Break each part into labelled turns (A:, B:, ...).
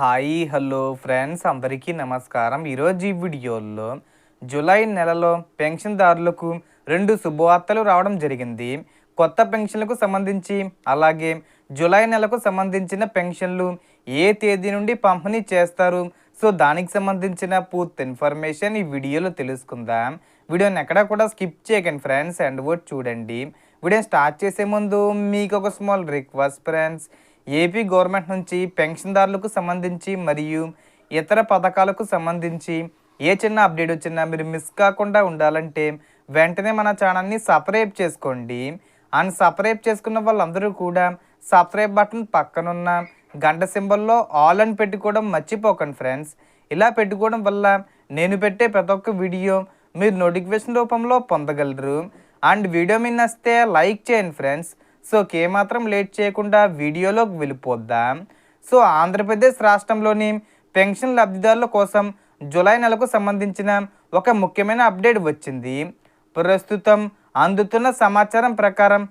A: Hi hello friends అందరికీ నమస్కారం. ఈరోజు ఈ వీడియోలో జూలై నెలలో పెన్షన్దారులకు 2 శుభవార్తలు రావడం జరిగింది. కొత్త పెన్షన్లకు సంబంధించి అలాగే జూలై నెలకు సంబంధించిన పెన్షన్లు ఏ తేదీ నుండి పంపిణీ చేస్తారు, సో దానికి సంబంధించిన పూర్తి ఇన్ఫర్మేషన్ ఈ వీడియోలో తెలుసుకుందాం. వీడియోని ఎక్కడా కూడా స్కిప్ చేయకండి ఫ్రెండ్స్, అండ్ వర్డ్ చూడండి. వీడియో స్టార్ట్ చేసే ముందు మీకు ఒక small request friends, AP government నుంచి పెన్షన్దారులకు సంబంధించి మరియు ఇతర పథకాలకు సంబంధించి ఏ చిన్న అప్డేట్ వచ్చినా మీరు మిస్ కాకుండా ఉండాలంటే వెంటనే మన ఛానల్ని సబ్స్క్రైబ్ చేసుకోండి. అండ్ సబ్స్క్రైబ్ చేసుకున్న వాళ్ళందరూ కూడా సబ్స్క్రైబ్ బటన్ పక్కనున్న గంట సింబల్లో ఆల్ అని పెట్టుకోవడం మర్చిపోకండి ఫ్రెండ్స్. ఇలా పెట్టుకోవడం వల్ల నేను పెట్టే ప్రతి ఒక్క వీడియో మీరు నోటిఫికేషన్ రూపంలో పొందగలరు. అండ్ వీడియో మీద నచ్చితే లైక్ చేయండి ఫ్రెండ్స్. సో ఏమాత్రం లేట్ చేయకుండా వీడియోలోకి వెళ్ళిపోద్దాం. సో ఆంధ్రప్రదేశ్ రాష్ట్రంలోని పెన్షన్ లబ్ధిదారుల కోసం జూలై నెలకు సంబంధించిన ఒక ముఖ్యమైన అప్డేట్ వచ్చింది. ప్రస్తుతం అందుతున్న సమాచారం ప్రకారం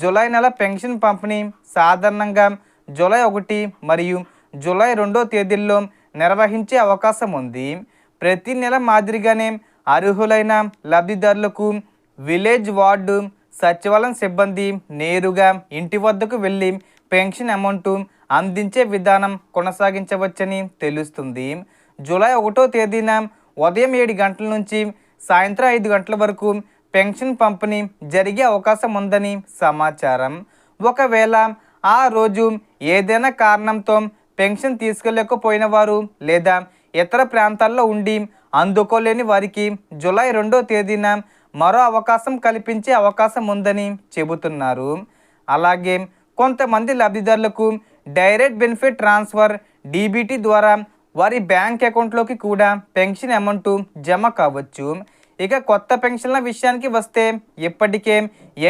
A: జూలై నెల పెన్షన్ పంపిణీ సాధారణంగా జూలై 1 మరియు జూలై 2 తేదీల్లో నిర్వహించే అవకాశం ఉంది. ప్రతి నెల మాదిరిగానే అర్హులైన లబ్ధిదారులకు విలేజ్ వార్డు సచివాలయం సిబ్బంది నేరుగా ఇంటి వద్దకు వెళ్ళి పెన్షన్ అమౌంట్ అందించే విధానం కొనసాగించవచ్చని తెలుస్తుంది. జూలై 1వ తేదీన ఉదయం 7 గంటల నుంచి సాయంత్రం 5 గంటల వరకు పెన్షన్ పంపిణీ జరిగే అవకాశం ఉందని సమాచారం. ఒకవేళ ఆ రోజు ఏదైనా కారణంతో పెన్షన్ తీసుకెళ్ళకపోయిన వారు లేదా ఇతర ప్రాంతాల్లో ఉండి అందుకోలేని వారికి జూలై 2వ తేదీన మరో అవకాశం కల్పించే అవకాశం ఉందని చెబుతున్నారు. అలాగే కొంతమంది లబ్ధిదారులకు డైరెక్ట్ బెనిఫిట్ ట్రాన్స్ఫర్ డీబీటీ ద్వారా వారి బ్యాంక్ అకౌంట్లోకి కూడా పెన్షన్ అమౌంట్ జమ కావచ్చు. ఇక కొత్త పెన్షన్ల విషయానికి వస్తే ఇప్పటికే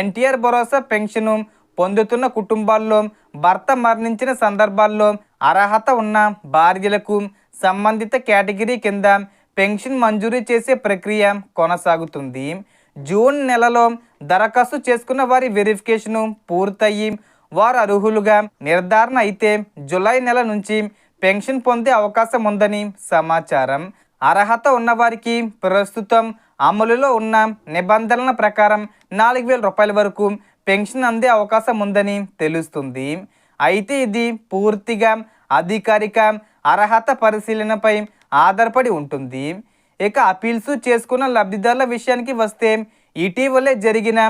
A: ఎన్టీఆర్ భరోసా పెన్షన్ పొందుతున్న కుటుంబాల్లో భర్త మరణించిన సందర్భాల్లో అర్హత ఉన్న భార్యలకు సంబంధిత కేటగిరీ కింద పెన్షన్ మంజూరు చేసే ప్రక్రియ కొనసాగుతుంది. జూన్ నెలలో దరఖాస్తు చేసుకున్న వారి వెరిఫికేషన్ పూర్తయి వారు అర్హులుగా నిర్ధారణ అయితే జూలై నెల నుంచి పెన్షన్ పొందే అవకాశం ఉందని సమాచారం. అర్హత ఉన్నవారికి ప్రస్తుతం అమలులో ఉన్న నిబంధనల ప్రకారం 4,000 రూపాయల వరకు పెన్షన్ అందే అవకాశం ఉందని తెలుస్తుంది. అయితే ఇది పూర్తిగా అధికారిక అర్హత పరిశీలనపై ఆధారపడి ఉంటుంది. ఇక అపీల్స్ చేసుకున్న లబ్ధిదారుల విషయానికి వస్తే ఇటీవలే జరిగిన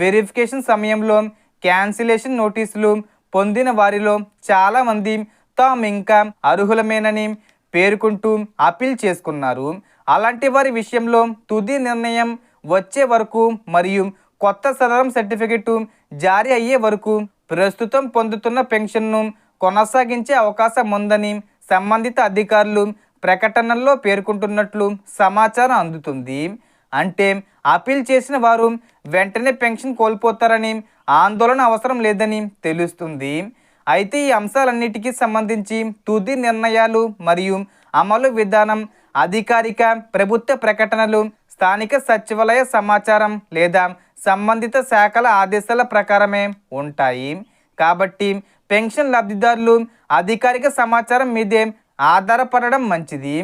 A: వెరిఫికేషన్ సమయంలో క్యాన్సిలేషన్ నోటీసులు పొందిన వారిలో చాలామంది తాము ఇంకా అర్హులమేనని పేర్కొంటూ అపీల్ చేసుకున్నారు. అలాంటి వారి విషయంలో తుది నిర్ణయం వచ్చే వరకు మరియు కొత్త సదరం సర్టిఫికెట్ జారీ అయ్యే వరకు ప్రస్తుతం పొందుతున్న పెన్షన్ను కొనసాగించే అవకాశం ఉందని సంబంధిత అధికారులు ప్రకటనల్లో పేర్కొంటున్నట్లు సమాచారం అందుతుంది. అంటే అపీల్ చేసిన వారు వెంటనే పెన్షన్ కోల్పోతారని ఆందోళన అవసరం లేదని తెలుస్తుంది. అయితే ఈ అంశాలన్నిటికీ సంబంధించి తుది నిర్ణయాలు మరియు అమలు విధానం అధికారిక ప్రభుత్వ ప్రకటనలు, స్థానిక సచివాలయ సమాచారం లేదా సంబంధిత శాఖల ఆదేశాల ప్రకారమే ఉంటాయి. కాబట్టి పెన్షన్ లబ్ధిదారులు అధికారిక సమాచారం మీదే ఆధారపడడం మంచిది.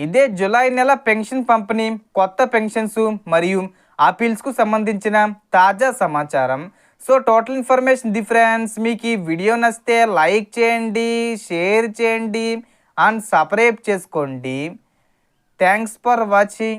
A: ఇదే జూలై నెల పెన్షన్ పంపిణీ, కొత్త పెన్షన్స్ మరియు అపీల్స్కు సంబంధించిన తాజా సమాచారం. So total information friends. మీకు ఈ వీడియో నచ్చితే లైక్ చేయండి, షేర్ చేయండి అండ్ సబ్స్క్రైబ్ చేసుకోండి. Thanks for watching.